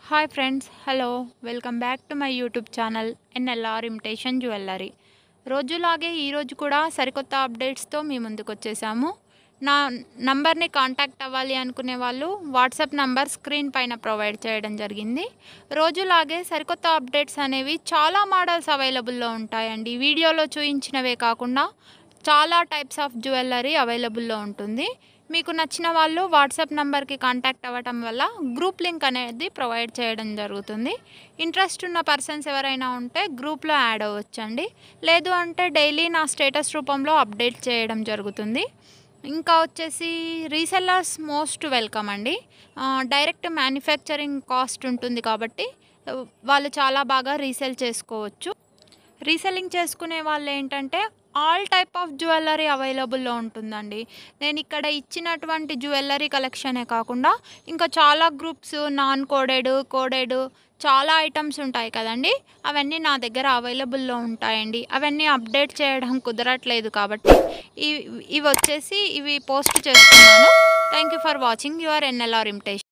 Hi friends, hello, welcome back to my YouTube channel NLR imitation jewellery. రోజులాగే ఈరోజు కూడా సరికొత్త అప్డేట్స్తో మీ ముందుకు వచ్చేసాము. నా నంబర్ని కాంటాక్ట్ అవ్వాలి అనుకునే వాళ్ళు వాట్సాప్ నంబర్ స్క్రీన్ పైన ప్రొవైడ్ చేయడం జరిగింది. రోజులాగే సరికొత్త అప్డేట్స్ అనేవి చాలా మోడల్స్ అవైలబుల్లో ఉంటాయండి. వీడియోలో చూపించినవే కాకుండా చాలా టైప్స్ ఆఫ్ జ్యువెలరీ అవైలబుల్లో ఉంటుంది. మీకు నచ్చిన వాళ్ళు వాట్సాప్ నెంబర్కి కాంటాక్ట్ అవ్వటం వల్ల గ్రూప్ లింక్ అనేది ప్రొవైడ్ చేయడం జరుగుతుంది. ఇంట్రెస్ట్ ఉన్న పర్సన్స్ ఎవరైనా ఉంటే గ్రూప్లో యాడ్ అవ్వచ్చండి. లేదు అంటే డైలీ నా స్టేటస్ రూపంలో అప్డేట్ చేయడం జరుగుతుంది. ఇంకా వచ్చేసి రీసెల్లర్స్ మోస్ట్ వెల్కమ్ అండి. డైరెక్ట్ మ్యానుఫ్యాక్చరింగ్ కాస్ట్ ఉంటుంది కాబట్టి వాళ్ళు చాలా బాగా రీసేల్ చేసుకోవచ్చు. రీసెల్లింగ్ చేసుకునే వాళ్ళు ఏంటంటే ఆల్ టైప్ ఆఫ్ జ్యువెలరీ అవైలబుల్లో ఉంటుందండి. నేను ఇక్కడ ఇచ్చినటువంటి జ్యువెలరీ కలెక్షనే కాకుండా ఇంకా చాలా గ్రూప్స్ నాన్ కోడెడ్, కోడెడ్ చాలా ఐటమ్స్ ఉంటాయి కదండి. అవన్నీ నా దగ్గర అవైలబుల్లో ఉంటాయండి. అవన్నీ అప్డేట్ చేయడం కుదరట్లేదు కాబట్టి ఇవి పోస్ట్ చేస్తున్నాను. Thank you for watching your NLR imitation.